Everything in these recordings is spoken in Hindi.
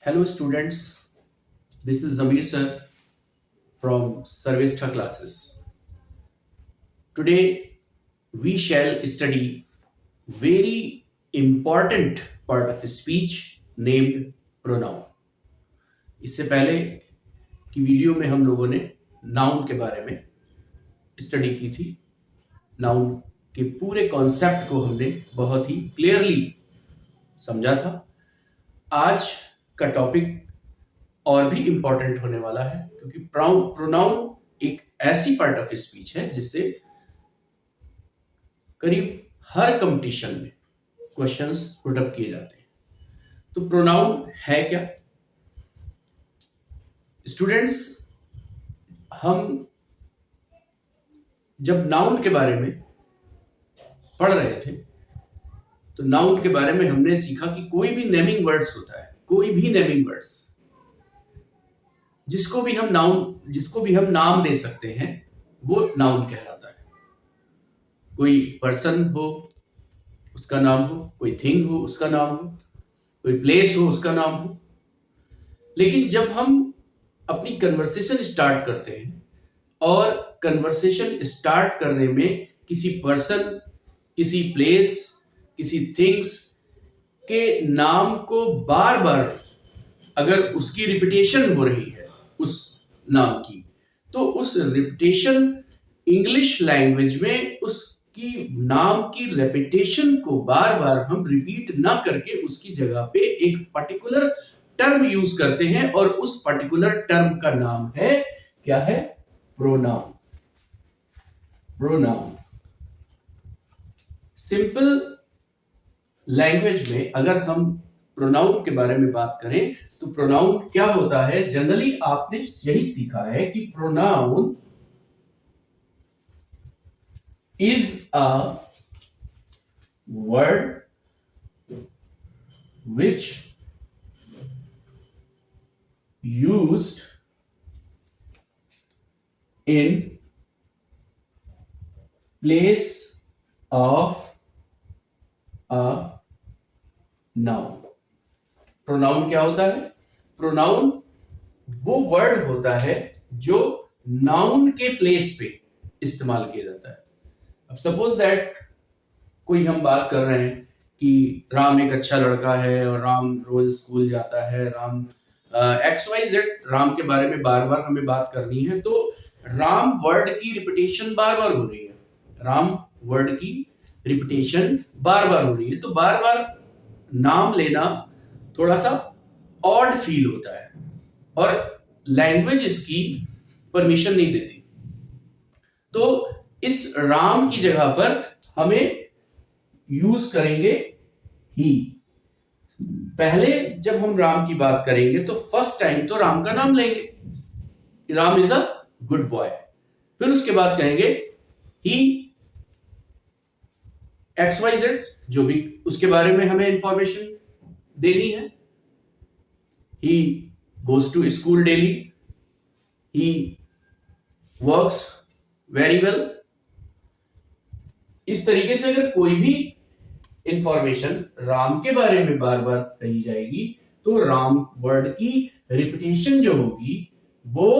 Hello students, this is Zamir sir from Sarvestha classes. Today we shall study very important part of speech named pronoun. इससे पहले की वीडियो में हम लोगों ने नाउन के बारे में स्टडी की थी। नाउन के पूरे कॉन्सेप्ट को हमने बहुत ही क्लियरली समझा था। आज का टॉपिक और भी इंपॉर्टेंट होने वाला है क्योंकि प्रोनाउन एक ऐसी पार्ट ऑफ स्पीच है जिससे करीब हर कंपटीशन में क्वेश्चंस पुट अप किए जाते हैं। तो प्रोनाउन है क्या स्टूडेंट्स? हम जब नाउन के बारे में पढ़ रहे थे तो नाउन के बारे में हमने सीखा कि कोई भी नेमिंग वर्ड्स होता है, कोई भी नेमिंग वर्ड्स जिसको भी हम नाम दे सकते हैं वो नाउन कहलाता है। कोई पर्सन हो उसका नाम हो, कोई थिंग हो उसका नाम हो, कोई प्लेस हो उसका नाम हो। लेकिन जब हम अपनी कन्वर्सेशन स्टार्ट करते हैं और कन्वर्सेशन स्टार्ट करने में किसी पर्सन, किसी प्लेस, किसी थिंग्स के नाम को बार बार अगर उसकी रिपीटेशन हो रही है उस नाम की, तो उस रिपीटेशन इंग्लिश लैंग्वेज में उसकी नाम की रेपिटेशन को बार बार हम रिपीट ना करके उसकी जगह पे एक पर्टिकुलर टर्म यूज करते हैं और उस पर्टिकुलर टर्म का नाम है क्या है? प्रोनाउन। प्रोनाउन सिंपल लैंग्वेज में अगर हम प्रोनाउन के बारे में बात करें तो प्रोनाउन क्या होता है? जनरली आपने यही सीखा है कि pronoun is a word which used in place of a noun. Pronoun क्या होता है? प्रोनाउन वो वर्ड होता है जो नाउन के प्लेस पे इस्तेमाल किया जाता है। अब सपोज दैट कोई हम बात कर रहे हैं कि राम एक अच्छा लड़का है और राम रोज स्कूल जाता है, राम XYZ, राम के बारे में बार बार हमें बात करनी है, तो राम वर्ड की रिपीटेशन बार बार हो रही है। राम वर्ड की रिपीटेशन बार बार हो रही है, तो बार बार नाम लेना थोड़ा सा ऑड फील होता है और लैंग्वेज इसकी परमिशन नहीं देती। तो इस राम की जगह पर हमें यूज करेंगे ही। पहले जब हम राम की बात करेंगे तो फर्स्ट टाइम तो राम का नाम लेंगे, Ram is a good boy. फिर उसके बाद कहेंगे ही XYZ, जो भी उसके बारे में हमें इंफॉर्मेशन देनी है। He goes to school daily, he works very well. इस तरीके से अगर कोई भी इंफॉर्मेशन राम के बारे में बार बार कही जाएगी तो राम वर्ड की रिपीटेशन जो होगी वो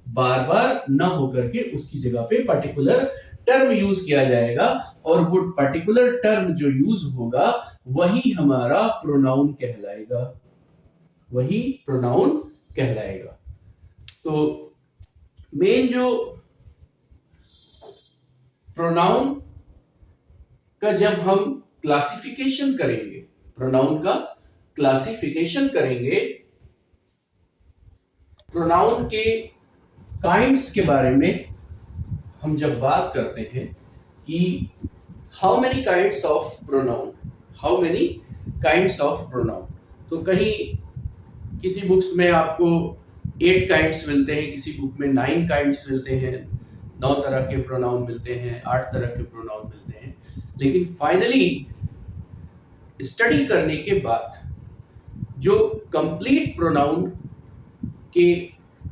बार बार ना होकर के उसकी जगह पे पर्टिकुलर टर्म यूज किया जाएगा और वो पर्टिकुलर टर्म जो यूज होगा वही हमारा प्रोनाउन कहलाएगा, वही प्रोनाउन कहलाएगा। तो मेन जो प्रोनाउन का जब हम क्लासिफिकेशन करेंगे, प्रोनाउन का क्लासिफिकेशन करेंगे, प्रोनाउन के काइंड्स के बारे में हम जब बात करते हैं कि how many kinds of pronoun, how many kinds of pronoun, तो कहीं किसी बुक्स में आपको 8 काइंड्स मिलते हैं, किसी बुक में 9 काइंड्स मिलते हैं, 9 तरह के प्रोनाउन मिलते हैं, 8 तरह के प्रोनाउन मिलते हैं। लेकिन फाइनली स्टडी करने के बाद जो कंप्लीट प्रोनाउन के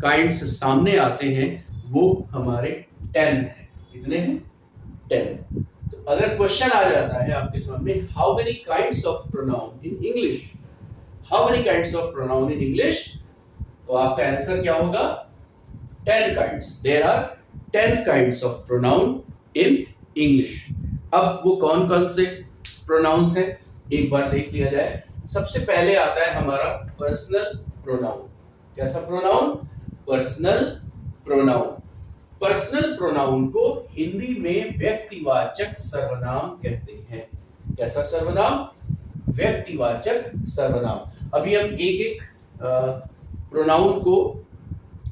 काइंड्स सामने आते हैं वो हमारे 10 हैं। कितने हैं? 10। तो अगर क्वेश्चन आ जाता है आपके सामने, how many kinds of pronoun in English, how many kinds of pronoun in English? तो आपका आंसर क्या होगा? 10 kinds. There are 10 kinds of pronoun in English. अब वो कौन कौन से प्रोनाउंस हैं एक बार देख लिया जाए। सबसे पहले आता है हमारा पर्सनल प्रोनाउन। कैसा pronoun? Personal pronoun. Personal pronoun को हिंदी में व्यक्तिवाचक सर्वनाम कहते हैं। कैसा सर्वनाम? व्यक्तिवाचक सर्वनाम। अभी हम एक एक प्रोनाउन को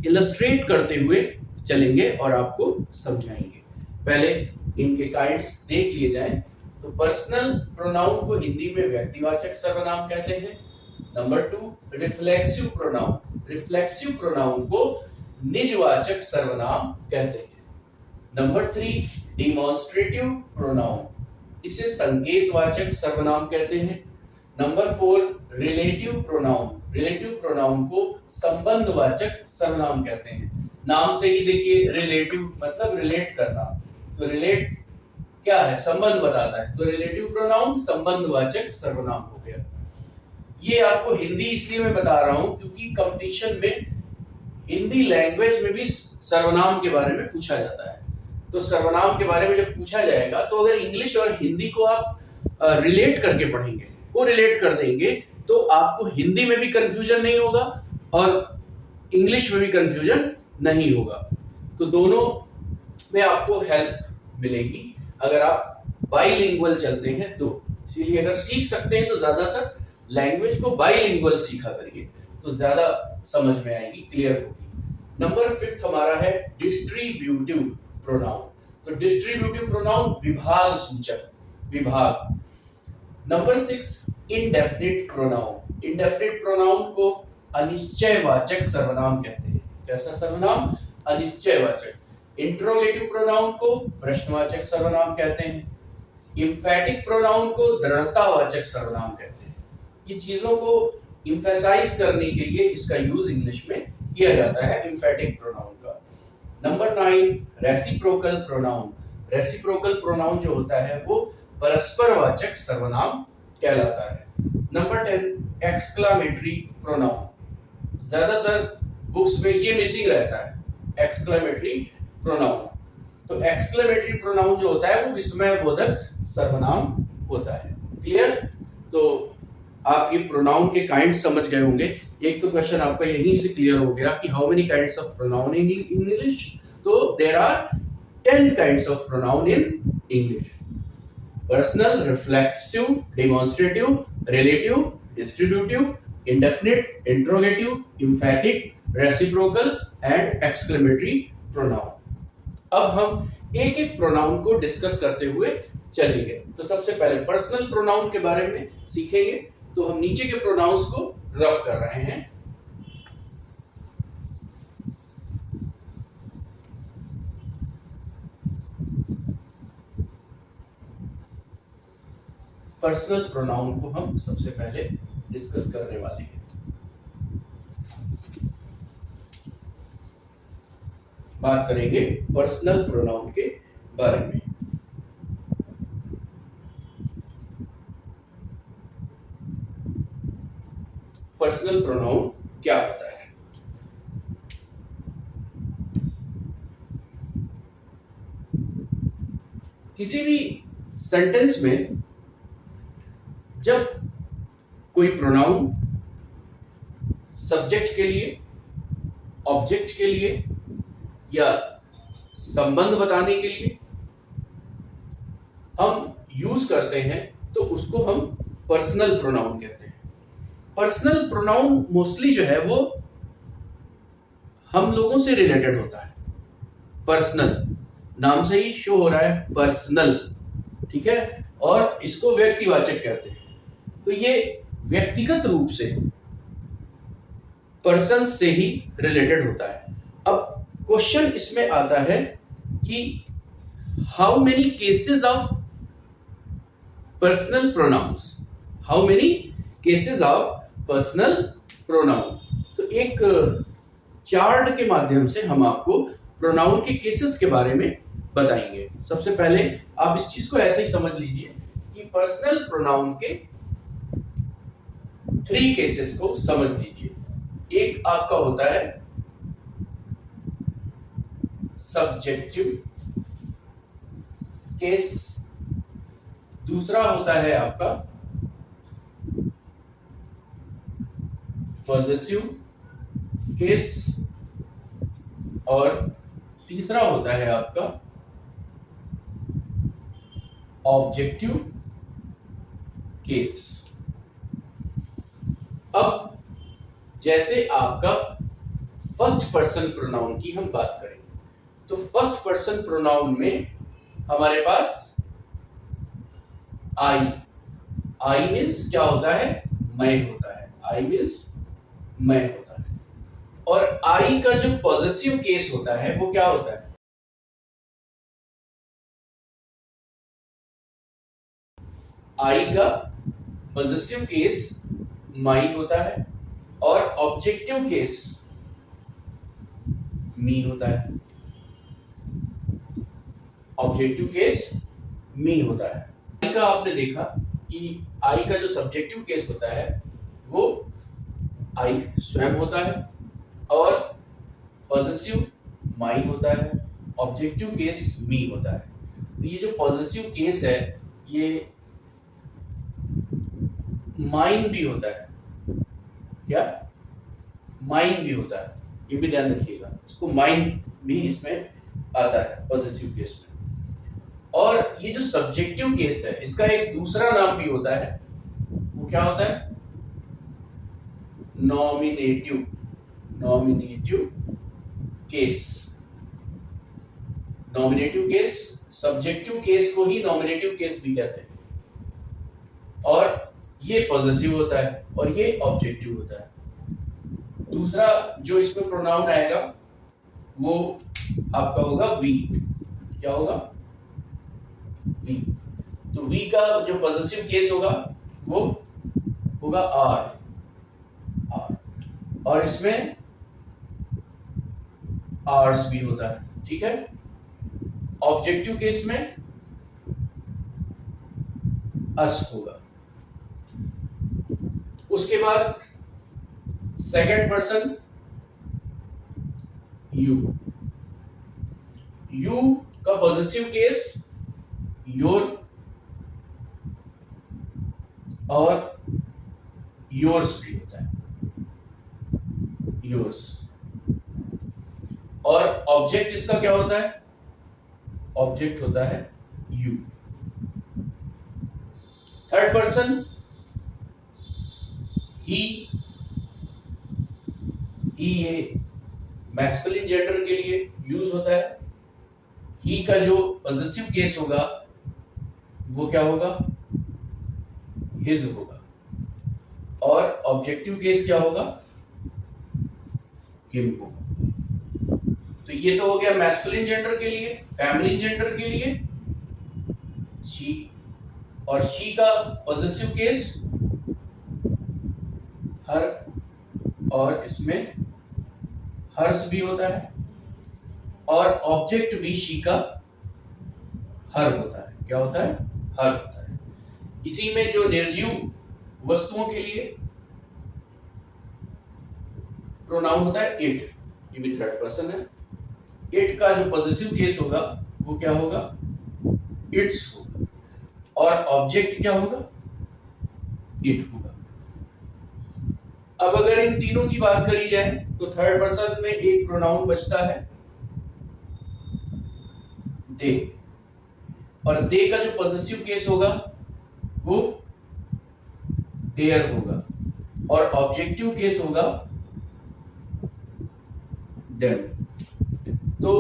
इलस्ट्रेट करते हुए चलेंगे और आपको समझाएंगे। पहले इनके काइंड्स देख लिए जाएं। तो पर्सनल प्रोनाउन को हिंदी में व्यक्तिवाचक सर्वनाम कहते हैं। Number 2, reflexive pronoun. Reflexive pronoun को निजवाचक सर्वनाम कहते हैं। नंबर 3, डिमॉन्स्ट्रेटिव प्रोनाउन, इसे संकेतवाचक सर्वनाम कहते हैं। Number 4, relative pronoun. Relative pronoun को संबंधवाचक सर्वनाम कहते हैं। नाम से ही देखिए, रिलेटिव मतलब रिलेट करना, तो रिलेट क्या है? संबंध बताता है, तो रिलेटिव प्रोनाउन संबंधवाचक सर्वनाम हो गया। ये आपको हिंदी इसलिए मैं बता रहा हूं क्योंकि कंपटीशन में हिंदी लैंग्वेज में भी सर्वनाम के बारे में पूछा जाता है। तो सर्वनाम के बारे में जब पूछा जाएगा तो अगर इंग्लिश और हिंदी को आप रिलेट करके पढ़ेंगे, को रिलेट कर देंगे, तो आपको हिंदी में भी कंफ्यूजन नहीं होगा और इंग्लिश में भी कंफ्यूजन नहीं होगा। तो दोनों में आपको हेल्प मिलेगी अगर आप बाइलिंगुअल चलते हैं तो। इसीलिए अगर सीख सकते हैं तो ज्यादातर लैंग्वेज को बाइलिंगुअल सीखा करिए, तो ज्यादा समझ में आएगी, क्लियर होगी। नंबर 5 हमारा है डिस्ट्रीब्यूटिव प्रोनाउन। तो डिस्ट्रीब्यूटिव प्रोनाउन विभाग सूचक, विभाग। Number 6, indefinite pronoun. Indefinite pronoun को अनिश्चयवाचक सर्वनाम कहते हैं। कैसा सर्वनाम? अनिश्चयवाचक। इंट्रोगेटिव प्रोनाउन को प्रश्नवाचक सर्वनाम कहते हैं। इंफैटिक प्रोनाउन को दृढ़तावाचक सर्वनाम कहते हैं। ये चीजों को इंफेसाइज करने के लिए इसका यूज इंग्लिश में किया जाता है, इंफैटिक प्रोनाउन का। Number 9, reciprocal pronoun. Reciprocal pronoun जो होता है वो परस्परवाचक सर्वनाम कहलाता है। Number 10, exclamatory pronoun. ज्यादातर बुक्स में ये मिसिंग रहता है, एक्सक्लामेटरी प्रोनाउन। तो एक्सक्लेमेटरी प्रोनाउन जो होता है वो विस्मयबोधक सर्वनाम होता है। क्लियर? तो आप ये प्रोनाउन के काइंड समझ गए होंगे। एक तो क्वेश्चन आपका यहीं से क्लियर हो गया कि how many kinds of pronoun in English? तो there are 10 kinds of pronoun in English. Personal, reflexive, demonstrative, relative, distributive, indefinite, interrogative, emphatic, reciprocal and exclamatory pronoun. अब हम एक एक प्रोनाउन को डिस्कस करते हुए चलेंगे। तो सबसे पहले पर्सनल प्रोनाउन के बारे में सीखेंगे। तो हम नीचे के प्रोनाउंस को रफ कर रहे हैं। पर्सनल प्रोनाउन को हम सबसे पहले डिस्कस करने वाले हैं। बात करेंगे पर्सनल प्रोनाउन के बारे में। पर्सनल प्रोनाउन क्या होता है? किसी भी सेंटेंस में जब कोई प्रोनाउन सब्जेक्ट के लिए, ऑब्जेक्ट के लिए या संबंध बताने के लिए हम यूज करते हैं तो उसको हम पर्सनल प्रोनाउन कहते हैं। पर्सनल प्रोनाउन मोस्टली जो है वो हम लोगों से रिलेटेड होता है। पर्सनल नाम से ही शो हो रहा है, पर्सनल, ठीक है, और इसको व्यक्तिवाचक कहते हैं। तो ये व्यक्तिगत रूप से पर्सन से ही रिलेटेड होता है। अब क्वेश्चन इसमें आता है कि how many cases of personal pronouns, how many cases of personal pronoun. तो एक चार्ट के माध्यम से हम आपको प्रोनाउन के केसेस के बारे में बताएंगे। सबसे पहले आप इस चीज को ऐसे ही समझ लीजिए कि पर्सनल प्रोनाउन के 3 केसेस को समझ लीजिए। एक आपका होता है सब्जेक्टिव केस, दूसरा होता है आपका पॉजेसिव केस, और तीसरा होता है आपका ऑब्जेक्टिव केस। अब जैसे आपका फर्स्ट पर्सन प्रोनाउन की हम बात करें, तो फर्स्ट पर्सन प्रोनाउन में हमारे पास आई मीन्स क्या होता है, मैं होता है। आई मीन्स मैं होता है। और आई का जो पॉजेसिव केस होता है वो क्या होता है, आई का पॉजेसिव केस माई होता है, और ऑब्जेक्टिव केस मी होता है। ऑब्जेक्टिव केस मी होता है। आई का आपने देखा कि आई का जो सब्जेक्टिव केस होता है वो आई स्वयं होता है, और पॉजेसिव माई होता है, ऑब्जेक्टिव केस मी होता है। तो ये जो पॉजेसिव केस है ये माइन भी होता है। क्या? माइन भी होता है, ये भी ध्यान रखिएगा, इसको माइन भी इसमें आता है पॉजेसिव केस में। और ये जो सब्जेक्टिव केस है इसका एक दूसरा नाम भी होता है, वो क्या होता है, nominative case. Nominative case, subjective case को ही नॉमिनेटिव केस भी कहते हैं, और ये पॉजेसिव होता है और ये ऑब्जेक्टिव होता है। दूसरा जो इसमें प्रोनाउन आएगा वो आपका होगा वी। क्या होगा? वी। तो वी का जो पॉजेसिव केस होगा वो होगा आर, और इसमें आर्स भी होता है। ठीक है। ऑब्जेक्टिव केस में अस होगा। उसके बाद सेकंड पर्सन यू। यू का पॉजेसिव केस योर और योर्स भी होता है, योर्स। और ऑब्जेक्ट इसका क्या होता है? ऑब्जेक्ट होता है यू। थर्ड पर्सन ही ये मैस्कुलिन जेंडर के लिए यूज होता है। ही का जो पॉजेसिव केस होगा वो क्या होगा? हिज होगा। और ऑब्जेक्टिव केस क्या होगा? हिम होगा। तो ये तो हो गया मैस्कुलिन जेंडर के लिए। फेमिनिन जेंडर के लिए शी, और शी का पॉजेसिव केस हर, और इसमें हर्ष भी होता है, और ऑब्जेक्ट भी शी का हर होता है। क्या होता है? हर होता है। इसी में जो निर्जीव वस्तुओं के लिए प्रोनाउन होता है इट, ये भी थर्ड पर्सन है। इट का जो पॉजेसिव केस होगा वो क्या होगा? इट्स होगा, और ऑब्जेक्ट क्या होगा? इट होगा। अब अगर इन तीनों की बात करी जाए तो थर्ड पर्सन में एक प्रोनाउन बचता है दे, और दे का जो पॉजेसिव केस होगा वो देयर होगा, और ऑब्जेक्टिव केस होगा देम। तो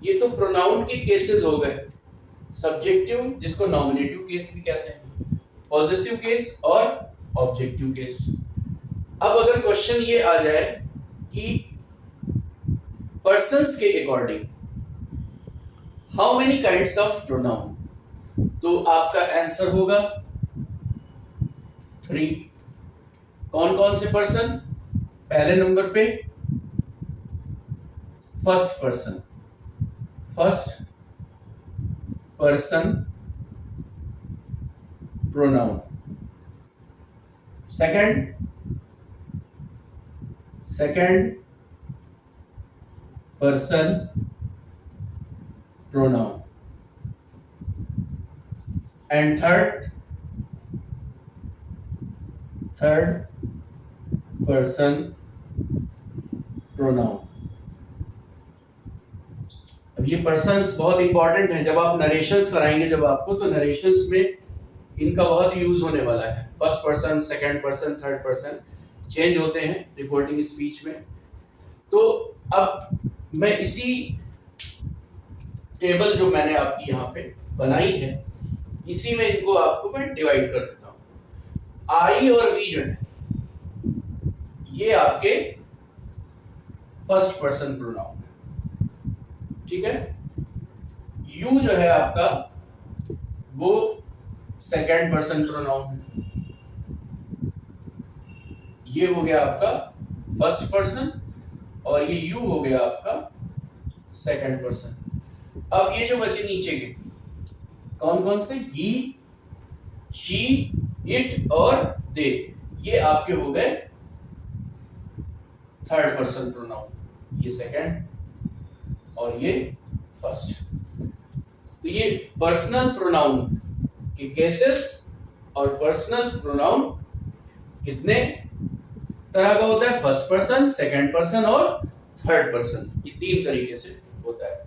ये तो प्रोनाउन के केसेस हो गए, सब्जेक्टिव जिसको नॉमिनेटिव केस भी कहते हैं, पॉजेसिव केस और ऑब्जेक्टिव केस। अब अगर क्वेश्चन ये आ जाए कि पर्सन्स के according how many kinds of pronoun, तो आपका आंसर होगा 3। कौन कौन से पर्सन? पहले नंबर पे first person pronoun, second person pronoun and third person pronoun. अब ये पर्सन्स बहुत इंपॉर्टेंट है। जब आप नरेशंस कराएंगे जब आपको, तो नरेशंस में इनका बहुत यूज होने वाला है। First person, second person, third person change होते हैं रिकॉर्डिंग स्पीच में। तो अब मैं इसी टेबल जो मैंने आपकी यहाँ पे बनाई है, इसी में इनको आपको मैं डिवाइड कर देता हूं। आई और वी जो है ये आपके फर्स्ट पर्सन प्रोनाउन, ठीक है। यू जो है आपका वो सेकंड पर्सन प्रोनाउन है। ये हो गया आपका फर्स्ट पर्सन और ये यू हो गया आपका सेकंड पर्सन। अब ये जो बचे नीचे के कौन कौन से, ही, शी, इट और दे, ये आपके हो गए थर्ड पर्सन प्रोनाउन। ये सेकंड और ये फर्स्ट। तो ये पर्सनल प्रोनाउन के केसेस और पर्सनल प्रोनाउन कितने तरह का होता है, फर्स्ट पर्सन, सेकंड पर्सन और थर्ड पर्सन, ये तीन तरीके से होता है।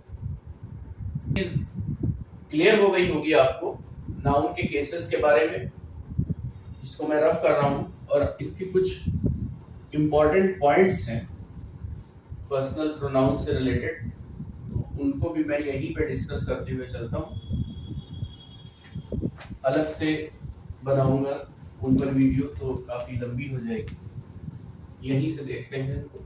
क्लियर हो गई होगी आपको नाउन के केसेस के बारे में। इसको मैं रफ कर रहा हूं और इसके कुछ इंपॉर्टेंट पॉइंट्स हैं पर्सनल प्रोनाउन से रिलेटेड, तो उनको भी मैं यहीं पे डिस्कस करते हुए चलता हूं। अलग से बनाऊंगा उन पर वीडियो तो काफी लंबी हो जाएगी, यहीं से देखते हैं इनको।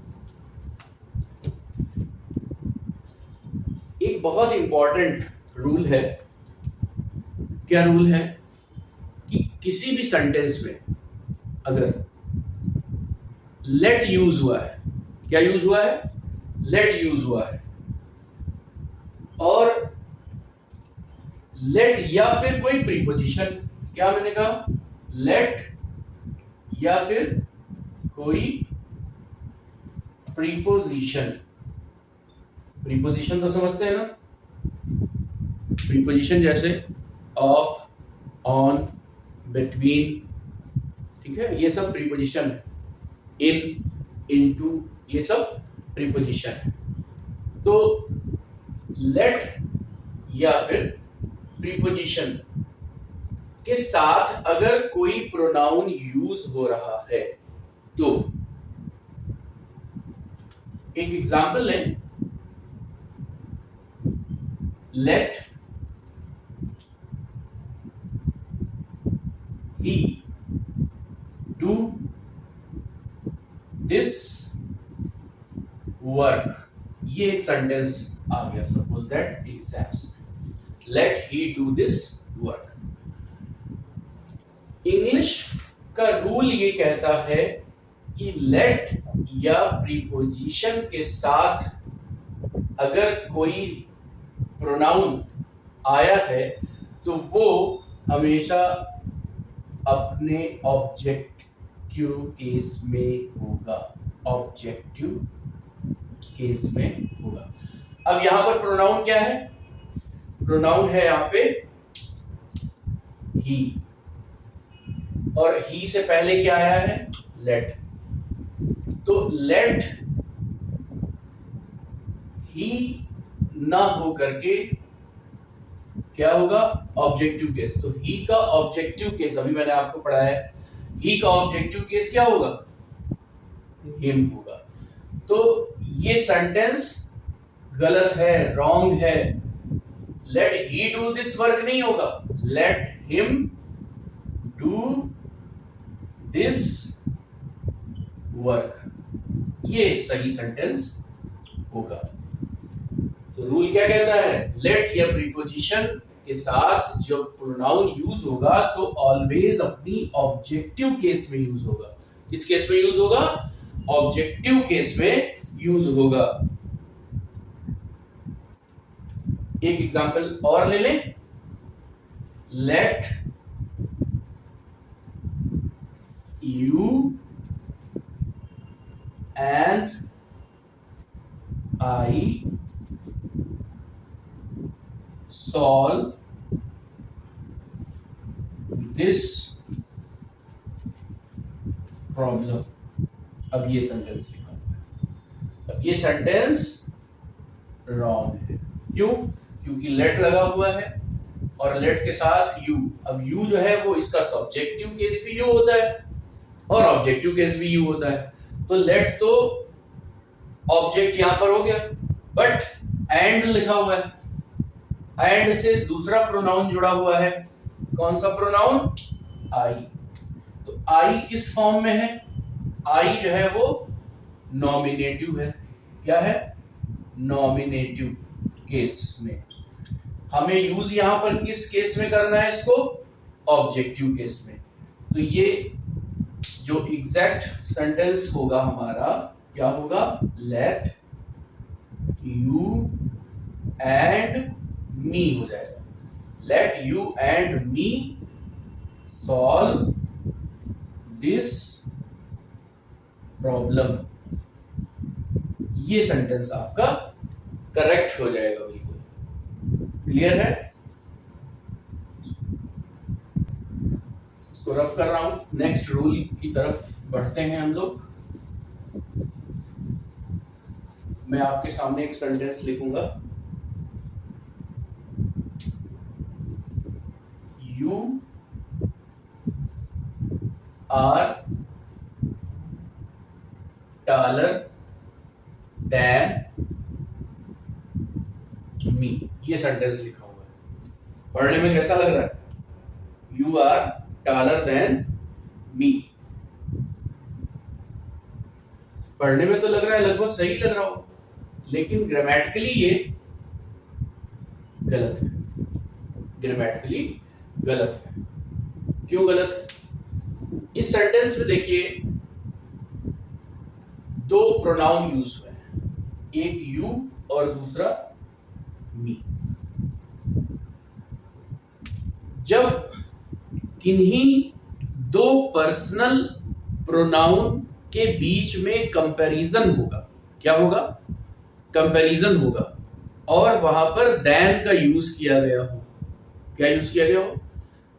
एक बहुत इंपॉर्टेंट रूल है। क्या रूल है कि किसी भी सेंटेंस में अगर लेट यूज हुआ है, क्या यूज हुआ है, लेट यूज हुआ है, और लेट या फिर कोई प्रीपोजिशन, क्या मैंने कहा, लेट या फिर कोई प्रीपोजिशन। प्रीपोजिशन तो समझते हैं ना, प्रीपोजिशन जैसे ऑफ, ऑन, बिटवीन, ठीक है, ये सब प्रीपोजिशन है। इन, इनटू, ये सब प्रीपोजिशन है। तो लेट या फिर प्रीपोजिशन के साथ अगर कोई प्रोनाउन यूज हो रहा है तो एक एग्जाम्पल लें, let he do this work, ये एक सेंटेंस आ गया। Suppose that exams, let he do this work. English का रूल ये कहता है कि लेट या प्रीपोजिशन के साथ अगर कोई प्रोनाउन आया है तो वो हमेशा अपने ऑब्जेक्टिव केस में होगा, ऑब्जेक्टिव केस में होगा। अब यहां पर प्रोनाउन क्या है, प्रोनाउन है यहां पे ही, और ही से पहले क्या आया है, लेट। तो लेट ही ना हो करके क्या होगा, ऑब्जेक्टिव केस। तो ही का ऑब्जेक्टिव केस अभी मैंने आपको पढ़ाया है, ही का ऑब्जेक्टिव केस क्या होगा, हिम होगा। तो ये सेंटेंस गलत है, रॉन्ग है। Let he do this work नहीं होगा, let him do this work, ये सही सेंटेंस होगा। तो रूल क्या कहता है, लेट या प्रीपोजिशन के साथ जब प्रोनाउन यूज होगा तो ऑलवेज अपनी ऑब्जेक्टिव केस में यूज होगा। किस केस में यूज होगा, ऑब्जेक्टिव केस में यूज होगा। एक एग्जांपल और ले लें, लेट you and I solve this problem. अब ये सेंटेंस लिखा हुआ है, अब ये सेंटेंस रॉन्ग है। क्यों? क्योंकि लेट लगा हुआ है और लेट के साथ यू। अब यू जो है वो इसका सब्जेक्टिव केस भी यू होता है और ऑब्जेक्टिव केस भी यू होता है। तो लेट तो ऑब्जेक्ट यहां पर हो गया, बट एंड लिखा हुआ है, एंड से दूसरा प्रोनाउन जुड़ा हुआ है। कौन सा प्रोनाउन? आई। तो आई किस फॉर्म में है? आई जो है वो नॉमिनेटिव है। क्या है? नॉमिनेटिव केस में। हमें यूज यहां पर किस केस में करना है इसको? ऑब्जेक्टिव केस में। तो ये जो एग्जैक्ट सेंटेंस होगा हमारा क्या होगा? लेट यू एंड मी हो जाएगा। Let you and me solve this problem. ये सेंटेंस आपका करेक्ट हो जाएगा। बिल्कुल क्लियर है? इसको रफ कर रहा हूं। नेक्स्ट रूल की तरफ बढ़ते हैं हम लोग। मैं आपके सामने एक सेंटेंस लिखूंगा। You are taller than me। ये सेंटेंस लिखा हुआ है। पढ़ने में कैसा लग रहा है? You are taller than me। पढ़ने में तो लग रहा है लगभग सही लग रहा हो, लेकिन ग्रामेटिकली ये गलत है। ग्रामेटिकली गलत है। क्यों गलत है? इस सेंटेंस में देखिए दो प्रोनाउन यूज हुए हैं, एक यू और दूसरा मी। जब किन्हीं दो पर्सनल प्रोनाउन के बीच में कंपैरिजन होगा, क्या होगा? कंपैरिजन होगा, और वहां पर देन का यूज किया गया हो। क्या यूज किया गया हो?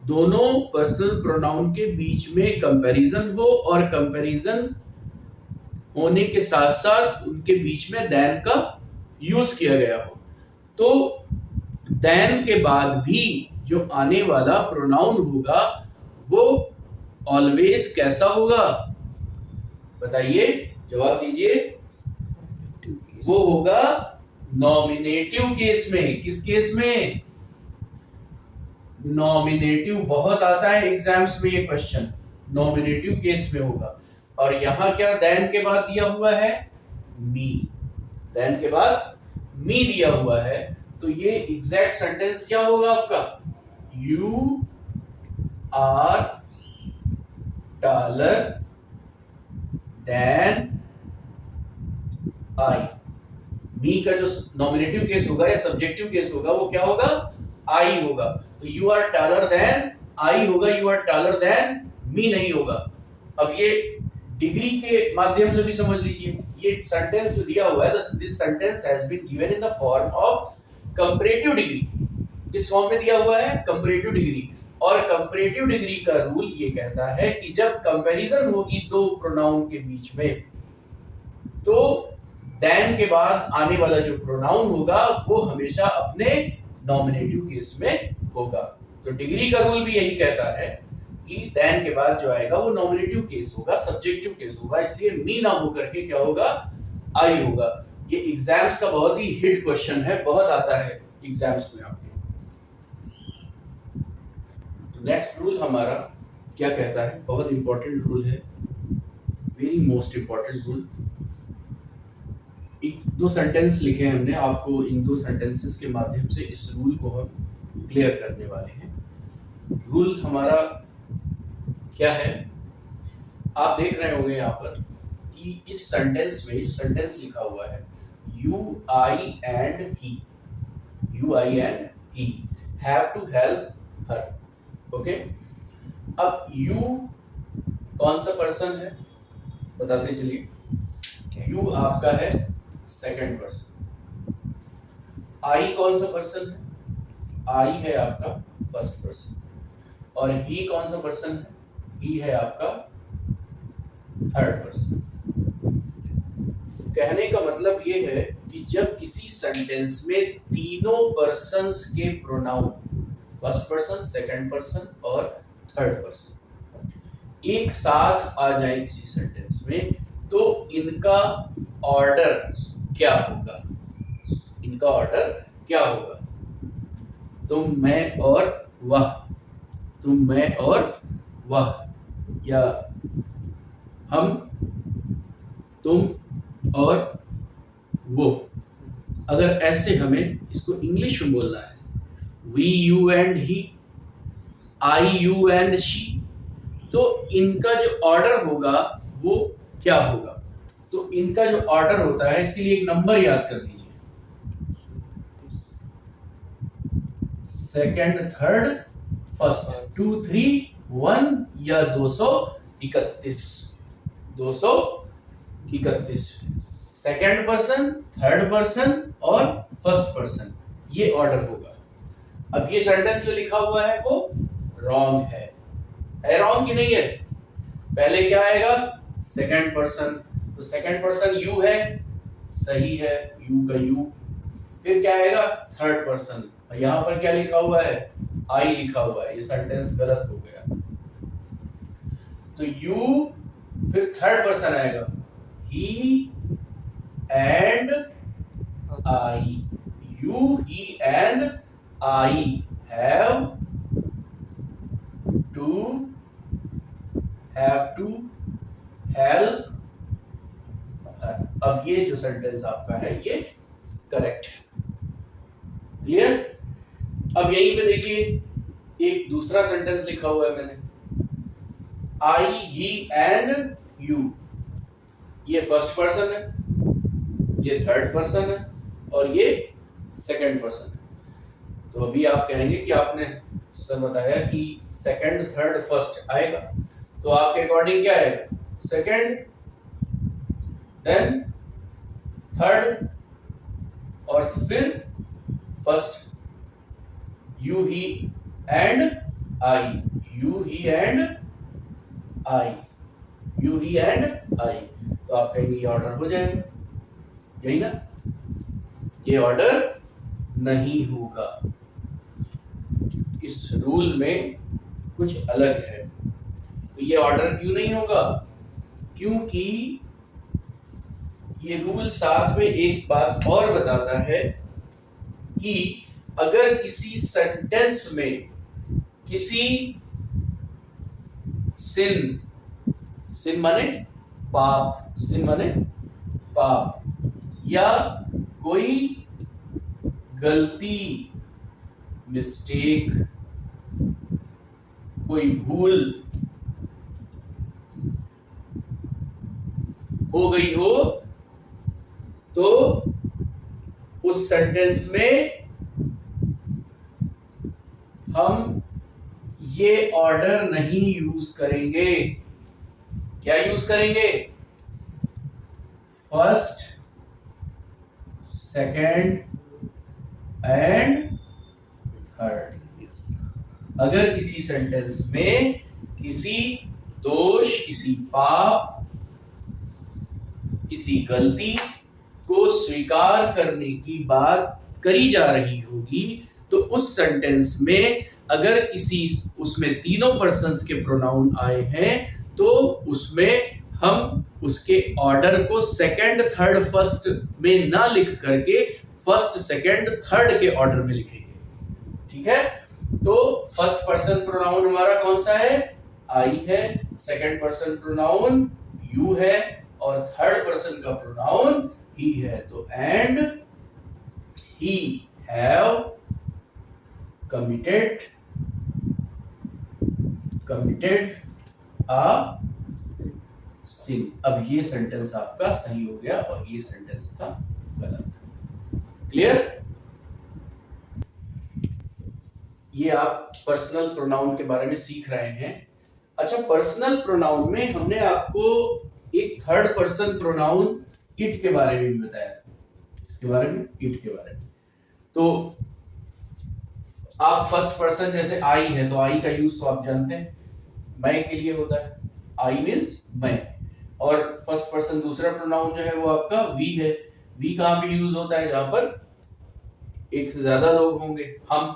दोनों पर्सनल प्रोनाउन के बीच में कंपैरिजन हो और कंपैरिजन होने के साथ साथ उनके बीच में देन का यूज किया गया हो, तो देन के बाद भी जो आने वाला प्रोनाउन होगा वो ऑलवेज कैसा होगा? बताइए, जवाब दीजिए। वो होगा नॉमिनेटिव केस में। किस केस में? नॉमिनेटिव। बहुत आता है एग्जाम्स में ये क्वेश्चन, नॉमिनेटिव केस में होगा। और यहां क्या देन के बाद दिया हुआ है? मी। देन के बाद मी दिया हुआ है, तो ये एग्जैक्ट सेंटेंस क्या होगा आपका? You are taller than I। Me का जो नॉमिनेटिव केस होगा या सब्जेक्टिव केस होगा वो क्या होगा? आई होगा। तो यू आर taller than आई होगा, यू आर taller than मी नहीं होगा। अब ये डिग्री के माध्यम से भी समझ लीजिए। ये सेंटेंस जो दिया हुआ है, this sentence has been given in the form of comparative degree. किस फॉर्म में दिया हुआ है? Comparative degree. और कंपैरेटिव डिग्री का रूल ये कहता है कि जब कंपैरिजन होगी दो प्रोनाउन के बीच में, तो देन के बाद आने वाला जो प्रोनाउन होगा वो हमेशा अपने नॉमिनेटिव केस में होगा। तो डिग्री का रूल भी यही कहता है कि देन के बाद जो आएगा वो नॉमिनेटिव केस होगा, सब्जेक्टिव केस होगा। इसलिए मी ना होकर के क्या होगा? आई होगा। ये एग्जाम्स का बहुत ही हिट क्वेश्चन है, बहुत आता है एग्जाम्स में आपके। नेक्स्ट रूल हमारा क्या कहता है? बहुत इंपॉर्टेंट रूल है, वेरी मोस्ट इंपॉर्टेंट रूल। एक दो सेंटेंस लिखे हैं हमने, आपको इन दो सेंटेंसेस के माध्यम से इस रूल को हम क्लियर करने वाले हैं। रूल हमारा क्या है? आप देख रहे होंगे यहाँ पर कि इस सेंटेंस में जो सेंटेंस लिखा हुआ है, you I and he, you I and he have to help her. Okay, अब यू कौन सा पर्सन है बताते चलिए। यू आपका है सेकंड पर्सन। आई कौन सा पर्सन है? आई है आपका फर्स्ट पर्सन। और ही कौन सा पर्सन है? ही है आपका थर्ड पर्सन। कहने का मतलब ये है कि जब किसी सेंटेंस में तीनों पर्सन्स के pronoun, first person, second person और थर्ड पर्सन, एक साथ आ जाए किसी सेंटेंस में, तो इनका ऑर्डर क्या होगा? इनका ऑर्डर क्या होगा? तुम, मैं और वह, तुम, मैं और वह, या हम, तुम और वो। अगर ऐसे हमें इसको इंग्लिश में बोलना है, we, you and he, I, you and she, तो इनका जो ऑर्डर होगा वो क्या होगा? तो इनका जो ऑर्डर होता है, इसके लिए एक नंबर याद कर लीजिए, सेकंड, थर्ड, फर्स्ट, 2, 3, 1 या 231। 231 सेकंड पर्सन, थर्ड पर्सन और फर्स्ट पर्सन, ये ऑर्डर होगा। अब ये सेंटेंस जो लिखा हुआ है वो रॉन्ग है रॉन्ग की नहीं है? पहले क्या आएगा? सेकंड पर्सन, तो सेकंड पर्सन यू है, सही है, यू का यू। फिर क्या आएगा? थर्ड पर्सन, यहां पर क्या लिखा हुआ है? आई लिखा हुआ है, ये सेंटेंस गलत हो गया। तो यू, फिर थर्ड पर्सन आएगा, he and I, you, he and I have to help. अब ये जो सेंटेंस आपका है ये करेक्ट है। क्लियर? अब यहीं पे देखिए एक दूसरा सेंटेंस लिखा हुआ है मैंने, आई, ही एंड यू। ये फर्स्ट पर्सन है, ये थर्ड पर्सन है और ये सेकंड पर्सन है। तो अभी आप कहेंगे कि आपने सर बताया कि सेकंड, थर्ड, फर्स्ट आएगा, तो आपके अकॉर्डिंग क्या आएगा? सेकंड, देन थर्ड और फिर first. You, he and I, you, he and I, you, he and आई। तो आप कहेंगे ये ऑर्डर हो जाएगा, यही ना? ये ऑर्डर नहीं होगा, इस रूल में कुछ अलग है। तो ये ऑर्डर क्यों नहीं होगा? क्योंकि ये रूल साथ में एक बात और बताता है कि अगर किसी सेंटेंस में किसी सिन माने पाप, सिन माने पाप, या कोई गलती, मिस्टेक, कोई भूल हो गई हो, तो उस सेंटेंस में हम ये ऑर्डर नहीं यूज करेंगे। क्या यूज करेंगे? First, second and third. अगर किसी सेंटेंस में किसी दोष, किसी पाप, किसी गलती को स्वीकार करने की बात करी जा रही होगी, तो उस सेंटेंस में अगर किसी उसमें तीनों पर्सन्स के प्रोनाउन आए हैं, तो उसमें हम उसके ऑर्डर को सेकंड, थर्ड, फर्स्ट में ना लिख करके फर्स्ट, सेकंड, थर्ड के ऑर्डर में लिखेंगे। ठीक है? तो फर्स्ट पर्सन प्रोनाउन हमारा कौन सा है? आई है। सेकंड पर्सन प्रोनाउन यू है और थर्ड पर्सन का प्रोनाउन ही है। तो and he have committed a sin। अब ये सेंटेंस आपका सही हो गया और ये सेंटेंस था गलत। क्लियर? ये आप पर्सनल प्रोनाउन के बारे में सीख रहे हैं। अच्छा, पर्सनल प्रोनाउन में हमने आपको एक थर्ड पर्सन प्रोनाउन इट के बारे में भी बताया था। इसके बारे में, इट के बारे में। तो आप फर्स्ट पर्सन जैसे आई है, तो आई का यूज तो आप जानते हैं, मैं के लिए होता है, आई मीन्स मैं। और फर्स्ट पर्सन दूसरा प्रोनाउन जो है वो आपका वी है। वी कहां पे यूज होता है? जहां पर एक से ज्यादा लोग होंगे। हम,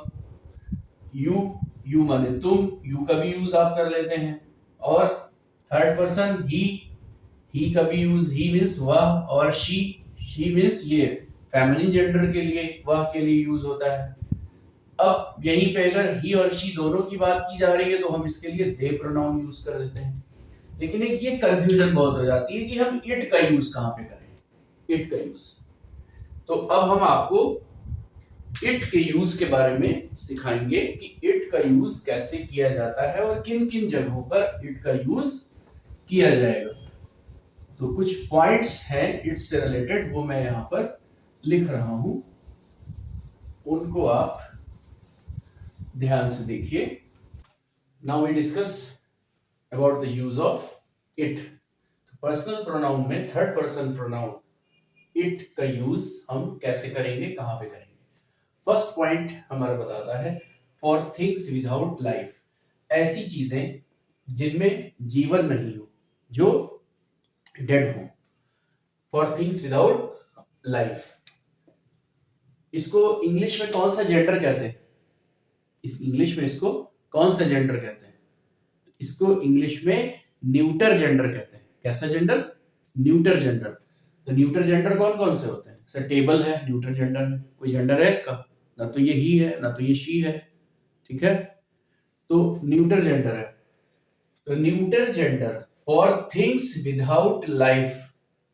यू माने तुम, यू का भी यूज आप कर लेते हैं। और थर्ड पर्सन ही का भी यूज, ही मीन्स वह, और शी मीन्स ये, फेमिनिन जेंडर के लिए, वह के लिए यूज होता है। अब यहीं पे अगर ही और शी दोनों की बात की जा रही है तो हम इसके लिए दे प्रोनाउन यूज कर देते हैं। लेकिन एक ये कंफ्यूजन बहुत हो जाती है कि हम इट का यूज कहां पे करें, इट का यूज। तो अब हम आपको इट के यूज के बारे में सिखाएंगे कि इट का यूज कैसे किया जाता है और किन किन जगहों पर इट का यूज किया जाएगा। तो कुछ पॉइंट्स हैं इट से रिलेटेड, वो मैं यहां पर लिख रहा हूं, उनको आप ध्यान से देखिए। Now we discuss about the use of it. Personal pronoun में थर्ड पर्सन प्रोनाउन इट का यूज हम कैसे करेंगे, कहां पे करेंगे। फर्स्ट पॉइंट हमारा बताता है फॉर थिंग्स विदाउट लाइफ, ऐसी चीजें जिनमें जीवन नहीं हो, जो डेड हो। फॉर थिंग्स विदाउट लाइफ, इसको इंग्लिश में कौन सा जेंडर कहते हैं? इस इंग्लिश में इसको कौन सा जेंडर कहते हैं? इसको इंग्लिश में न्यूटर जेंडर कहते हैं। कैसा जेंडर? Neuter gender. तो न्यूटर जेंडर कौन कौन से होते हैं? सर टेबल है, न्यूटर जेंडर है। कोई जेंडर है इसका? ना तो ये ही है, ना तो ये शी है। ठीक है, तो न्यूटर जेंडर है। तो neuter gender for things without life,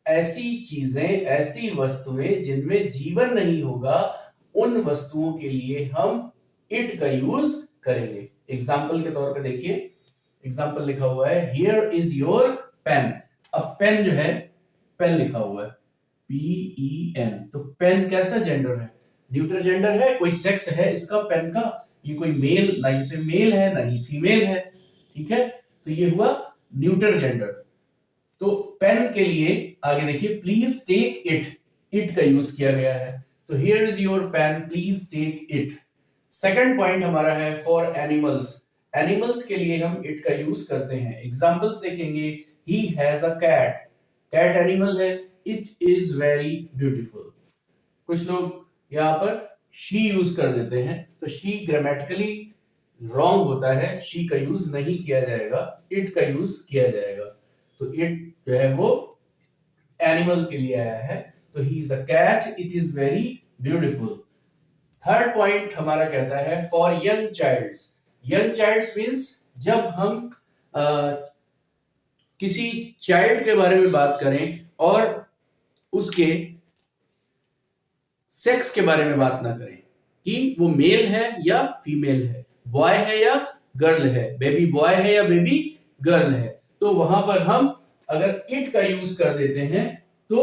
ऐसी चीजें, ऐसी वस्तुएं जिनमें जीवन नहीं होगा, उन वस्तुओं के लिए हम इट का यूज करेंगे। एग्जाम्पल के तौर पे देखिए, एग्जाम्पल लिखा हुआ है हियर इज योर पेन। अब पेन जो है, पेन लिखा हुआ है PEN, तो पेन कैसा जेंडर है? न्यूटर जेंडर है। कोई सेक्स है इसका पेन का? ये कोई मेल, ना ये तो मेल है ना ही फीमेल है। ठीक है, तो ये हुआ न्यूटर जेंडर। तो पेन के लिए आगे देखिए, प्लीज टेक इट, इट का यूज किया गया है। तो here is your pen, please take it. Second point हमारा है फॉर एनिमल्स। एनिमल्स के लिए हम इट का यूज करते हैं। एग्जांपल्स देखेंगे, he has a cat, cat animal है। It is very beautiful. कुछ लोग यहां पर शी यूज कर देते हैं, तो शी ग्रामेटिकली रॉन्ग होता है, शी का यूज नहीं किया जाएगा, इट का यूज किया जाएगा। तो इट जो है वो एनिमल के लिए आया है। तो he is a cat, it is very beautiful. Third point हमारा कहता है for young childs. Young childs means जब हम किसी चाइल्ड के बारे में बात करें और उसके सेक्स के बारे में बात ना करें कि वो मेल है या फीमेल है, बॉय है या गर्ल है, बेबी बॉय है या बेबी गर्ल है, तो वहां पर हम अगर इट का यूज कर देते हैं तो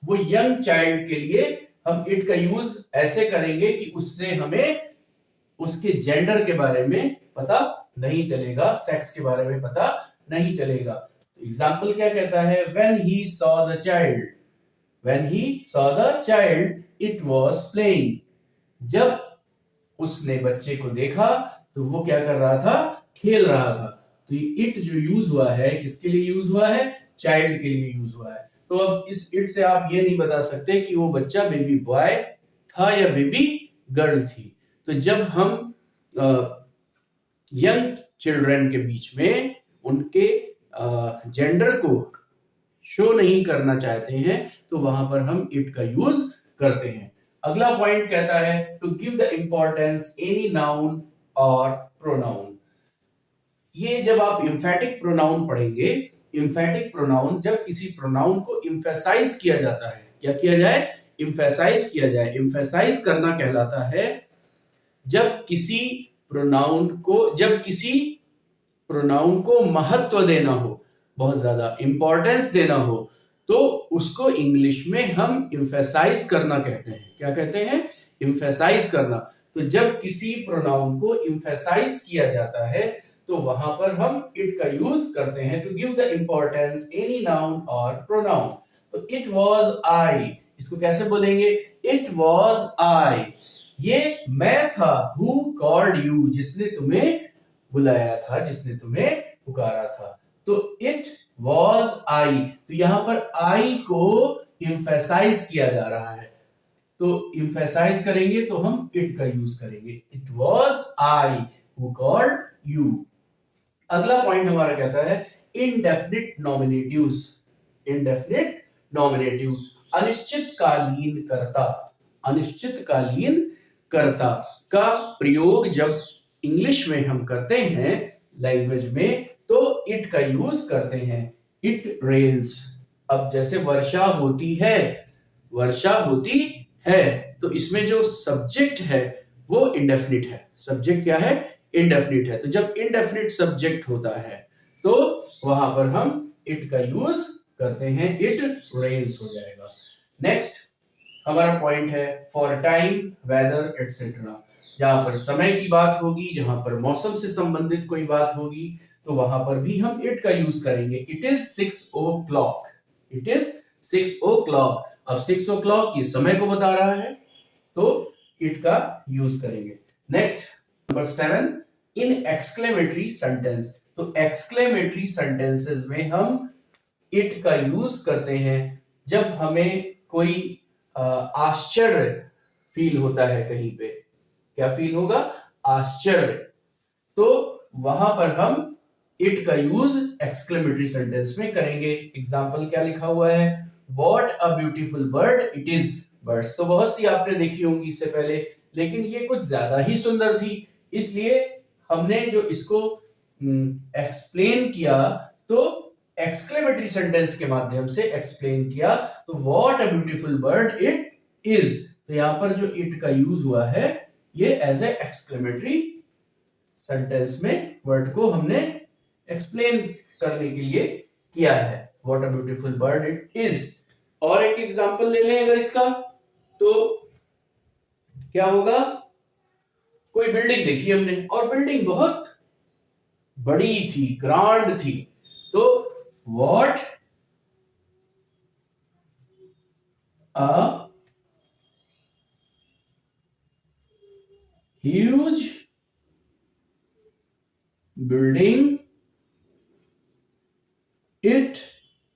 वो यंग चाइल्ड के लिए हम इट का यूज ऐसे करेंगे कि उससे हमें उसके जेंडर के बारे में पता नहीं चलेगा, सेक्स के बारे में पता नहीं चलेगा। तो एग्जाम्पल क्या कहता है, when he saw the child, when he saw the child it was playing। जब उसने बच्चे को देखा तो वो क्या कर रहा था? खेल रहा था। तो ये इट जो यूज हुआ है किसके लिए यूज हुआ है? चाइल्ड के लिए यूज हुआ है। तो अब इस इट से आप ये नहीं बता सकते कि वो बच्चा बेबी बॉय था या बेबी गर्ल थी। तो जब हम यंग चिल्ड्रन के बीच में उनके जेंडर को शो नहीं करना चाहते हैं तो वहां पर हम इट का यूज करते हैं। अगला पॉइंट कहता है to give the importance any noun और प्रोनाउन। ये जब आप एम्फेटिक प्रोनाउन पढ़ेंगे, एम्फेटिक प्रोनाउन जब किसी प्रोनाउन को एम्फेसाइज किया जाता है, क्या किया जाए? एम्फेसाइज किया जाए। एम्फेसाइज करना कहलाता है जब किसी प्रोनाउन को महत्व देना हो, बहुत ज्यादा इंपॉर्टेंस देना हो, तो उसको इंग्लिश में हम एम्फेसाइज करना कहते हैं। क्या कहते हैं? एम्फेसाइज करना। तो जब किसी प्रोनाउन को एम्फेसाइज किया जाता है तो वहां पर हम इट का यूज करते हैं to give the importance any noun और प्रोनाउन। तो इट वॉज आई, इसको कैसे बोलेंगे? इट वॉज आई, ये मैं था। हु कॉल्ड यू, जिसने तुम्हें बुलाया था, जिसने तुम्हें पुकारा था। तो इट वॉज आई, तो यहां पर आई को इम्फेसाइज किया जा रहा है, तो इम्फेसाइज करेंगे तो हम इट का यूज करेंगे। It was I who called you. अगला पॉइंट हमारा कहता है इनडेफिनिट नॉमिनेटिव्स। इनडेफिनिट नॉमिनेटिव, अनिश्चितकालीन कर्ता। अनिश्चितकालीन कर्ता का प्रयोग जब इंग्लिश में हम करते हैं लैंग्वेज में, तो इट का यूज करते हैं। इट रेन्स, अब जैसे वर्षा होती है, वर्षा होती है, तो इसमें जो सब्जेक्ट है वो इंडेफिनिट है। सब्जेक्ट क्या है? इंडेफिनिट है। तो जब इंडेफिनिट सब्जेक्ट होता है तो वहां पर हम इट का यूज करते हैं, इट रेन्स हो जाएगा। नेक्स्ट हमारा पॉइंट है फॉर टाइम, वेदर एटसेट्रा। जहां पर समय की बात होगी, जहां पर मौसम से संबंधित कोई बात होगी, तो वहां पर भी हम इट का यूज करेंगे। It is 6 o'clock, it is 6 o'clock। अब 6 o'clock ये समय को बता रहा है, तो इट का यूज करेंगे। नेक्स्ट नंबर 7, इन एक्सक्लेमेटरी सेंटेंस। तो एक्सक्लेमेटरी सेंटेंसेस में हम इट का यूज करते हैं जब हमें कोई आश्चर्य फील होता है कहीं पे। क्या फील होगा? आश्चर्य। तो वहां पर हम इट का यूज एक्सक्लेमेटरी सेंटेंस में करेंगे। एग्जाम्पल क्या लिखा हुआ है? What a beautiful bird it is. Birds तो बहुत सी आपने देखी होंगी इससे पहले, लेकिन ये कुछ ज्यादा ही सुंदर थी, इसलिए हमने जो इसको एक्सप्लेन किया तो एक्सक्लेमेटरी सेंटेंस के माध्यम से एक्सप्लेन किया। तो what a beautiful bird it is, तो यहां पर जो इट का यूज हुआ है ये एज ए एक्सक्लेमेटरी सेंटेंस में वर्ड को हमने एक्सप्लेन करने के लिए किया है। What a beautiful bird it is. और एक एग्जांपल ले लें अगर इसका, तो क्या होगा? कोई बिल्डिंग देखी हमने और बिल्डिंग बहुत बड़ी थी, ग्रांड थी, तो what a huge building it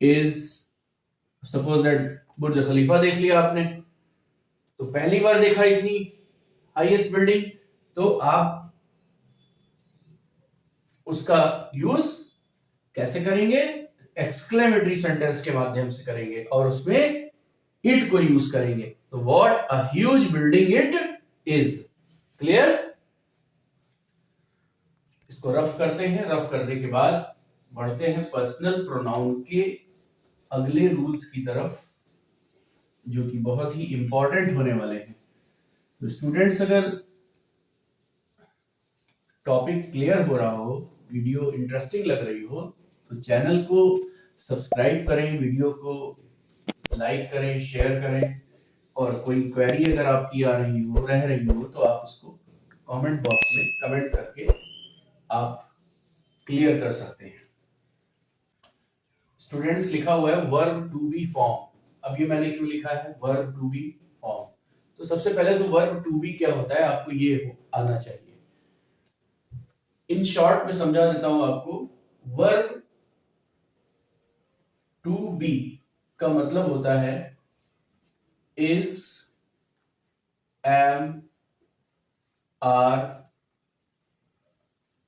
is. Suppose that Burj Khalifa देख लिया आपने, तो पहली बार देखा इतनी हाईएस्ट बिल्डिंग, तो आप उसका यूज कैसे करेंगे? एक्सक्लेमेटरी सेंटेंस के माध्यम से करेंगे और उसमें इट को यूज करेंगे। तो what a huge building it is. Clear? इसको रफ करते हैं। रफ करने के बाद बढ़ते हैं पर्सनल प्रोनाउन के अगले रूल्स की तरफ, जो कि बहुत ही इंपॉर्टेंट होने वाले हैं। तो स्टूडेंट्स, अगर टॉपिक क्लियर हो रहा हो, वीडियो इंटरेस्टिंग लग रही हो, तो चैनल को सब्सक्राइब करें, वीडियो को लाइक करें, शेयर करें, और कोई क्वेरी अगर आपकी आ रही हो, रह रही हो, तो आप उसको कमेंट बॉक्स में कमेंट करके आप क्लियर कर सकते हैं। स्टूडेंट्स, लिखा हुआ है वर्ब टू बी फॉर्म। अब ये मैंने क्यों लिखा है वर्ब टू बी फॉर्म? तो सबसे पहले तो वर्ब टू बी क्या होता है आपको ये आना चाहिए। इन शॉर्ट में समझा देता हूं आपको। वर्ब टू बी का मतलब होता है is, am, are,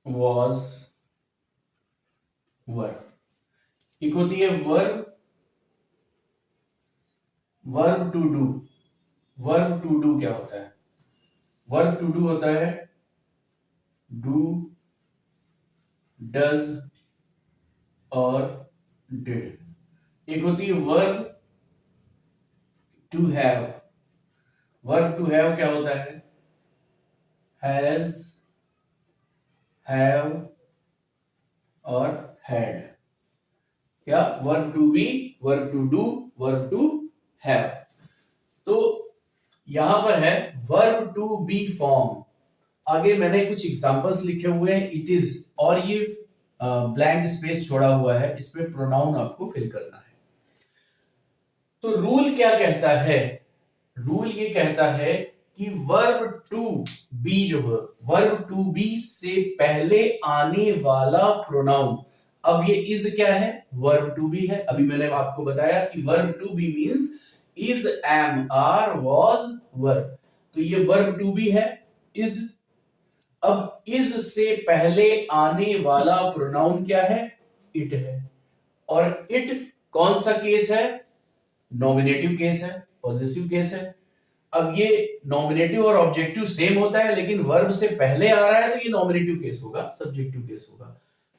was, verb. एक होती है verb to do. Verb to do क्या होता है? वर्ब टू डू होता है डू, डज और डिड। एक होती है verb to have. Verb to have क्या होता है? हैज, हैव और हैड। क्या? Verb to be, verb to do, verb to have. तो यहां पर है वर्ब टू बी फॉर्म। आगे मैंने कुछ एग्जांपल्स लिखे हुए हैं, इट इज, और ये ब्लैंक स्पेस छोड़ा हुआ है, इसमें प्रोनाउन आपको फिल करना है। तो रूल क्या कहता है? रूल ये कहता है कि वर्ब टू बी जो है, वर्ब टू बी से पहले आने वाला प्रोनाउन, अब ये इज क्या है? वर्ब टू बी है। अभी मैंने आपको बताया कि verb to be means is, am, are, was, verb, तो ये वर्ब टू बी है, इज। अब इज से पहले आने वाला प्रोनाउन क्या है? इट है। और इट कौन सा केस है? नॉमिनेटिव केस है, पॉजिटिव केस है। अब ये नॉमिनेटिव और ऑब्जेक्टिव सेम होता है, लेकिन वर्ब से पहले आ रहा है तो ये नॉमिनेटिव केस होगा, सब्जेक्टिव केस होगा।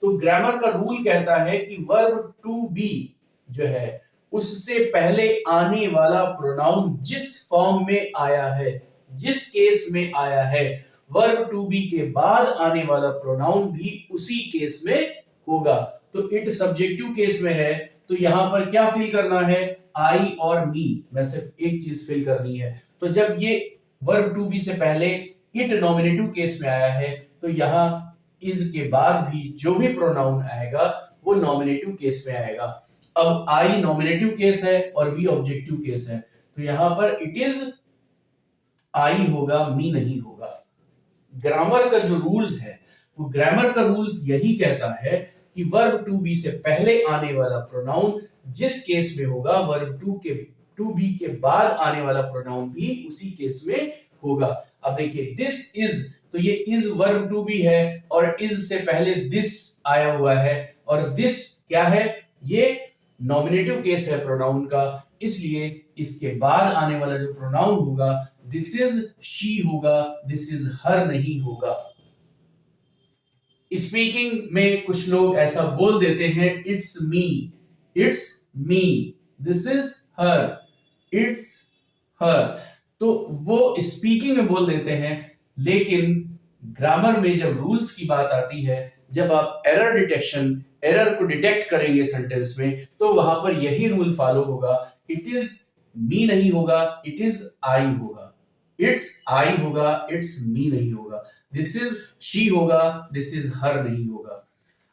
तो ग्रामर का रूल कहता है कि वर्ब टू बी जो है उससे पहले आने वाला प्रोनाउन जिस फॉर्म में आया है, जिस केस में आया है, वर्ब टू बी के बाद आने वाला प्रोनाउन भी उसी केस में होगा। तो इट सब्जेक्टिव केस में है, तो यहां पर क्या फिल करना है? आई और मी में सिर्फ एक चीज फिल करनी है। तो जब ये वर्ब टू बी से पहले इट नॉमिनेटिव केस में आया है, तो यहां इज के बाद भी जो भी प्रोनाउन आएगा वो नॉमिनेटिव केस में आएगा। अब आई नॉमिनेटिव केस है और वी ऑब्जेक्टिव केस है, तो यहां पर इट इज आई होगा, मी नहीं होगा। ग्रामर का जो रूल है, वो ग्रामर का रूल्स यही कहता है कि वर्ब टू बी से पहले आने वाला प्रोनाउन जिस केस में होगा, वर्ब टू बी के बाद आने वाला प्रोनाउन भी उसी केस में होगा। अब देखिए दिस इज, तो ये इज वर्ब टू बी है और इज से पहले दिस आया हुआ है, और दिस क्या है? ये नॉमिनेटिव केस है प्रोनाउन का, इसलिए इसके बाद आने वाला जो प्रोनाउन होगा दिस इज शी होगा, दिस इज हर नहीं होगा। स्पीकिंग में कुछ लोग ऐसा बोल देते हैं, it's me, it's me, this is her, it's her, तो वो स्पीकिंग में बोल देते हैं। लेकिन ग्रामर में जब रूल्स की बात आती है, जब आप एरर को डिटेक्ट करेंगे सेंटेंस में, तो वहां पर यही रूल फॉलो होगा। इट इज मी नहीं होगा, इट इज आई होगा, इट्स आई होगा, इट्स मी नहीं होगा, दिस इज शी होगा, दिस इज हर नहीं होगा।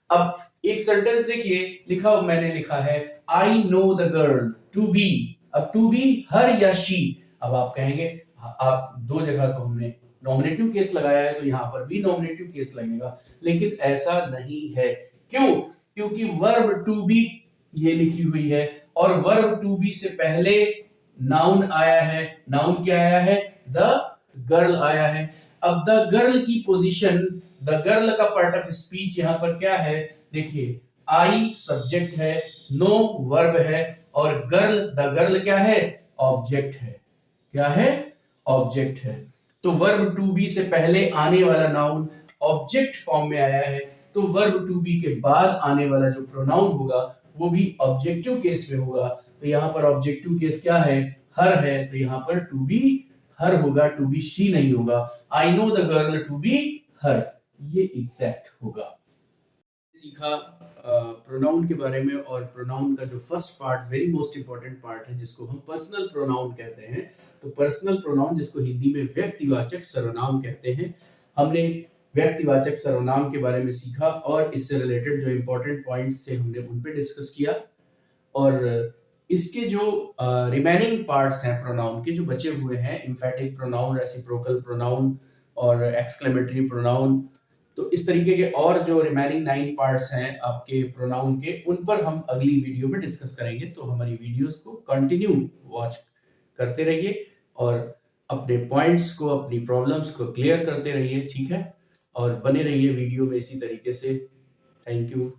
अब एक सेंटेंस देखिए, मैंने लिखा है I know the girl to be, अब टू बी हर या शी। अब आप कहेंगे आप दो जगह तो हमने नॉमिनेटिव केस लगाया है, तो यहां पर भी नॉमिनेटिव केस लगेगा, लेकिन ऐसा नहीं है। क्यों? क्योंकि वर्ब टू बी ये लिखी हुई है और वर्ब टू बी से पहले नाउन आया है। नाउन क्या आया है? द गर्ल आया है। अब द गर्ल की पोजीशन, द गर्ल का पार्ट ऑफ स्पीच यहां पर क्या है? देखिए आई सब्जेक्ट है, नो वर्ब है, और गर्ल, द गर्ल क्या है? ऑब्जेक्ट है। क्या है? ऑब्जेक्ट है। तो वर्ब टू बी से पहले आने वाला नाउन ऑब्जेक्ट फॉर्म में आया है, तो वर्ब टू बी के बाद आने वाला जो प्रोनाउन होगा वो भी ऑब्जेक्टिव केस में होगा। तो यहाँ पर ऑब्जेक्टिव केस क्या है? हर है, तो यहाँ पर टू बी हर होगा, टू बी शी नहीं होगा। I know the girl to be her, ये एग्जैक्ट होगा। सीखा प्रोनाउन के बारे में, और प्रोनाउन का जो first part very most important part है जिसको हम पर्सनल प्रोनाउन कहते हैं। तो पर्सनल प्रोनाउन जिसको हिंदी में व्यक्तिवाचक सर्वनाम कहते हैं, हमने व्यक्तिवाचक सर्वनाम के बारे में सीखा और इससे रिलेटेड जो इंपॉर्टेंट पॉइंट्स थे हमने उन पे डिस्कस किया। और इसके जो रिमेनिंग पार्ट्स हैं प्रोनाउन के, जो बचे हुए हैं, एम्फैटिक प्रोनाउन, रेसिप्रोकल प्रोनाउन और एक्सक्लेमेटरी प्रोनाउन, तो इस तरीके के और जो रिमेनिंग 9 पार्ट्स हैं आपके प्रोनाउन के, उन पर हम अगली वीडियो में डिस्कस करेंगे। तो हमारी वीडियोस को कंटिन्यू वॉच करते रहिए और अपने पॉइंट्स को, अपनी प्रॉब्लम्स को क्लियर करते रहिए, ठीक है? और बने रहिए वीडियो में इसी तरीके से। Thank you.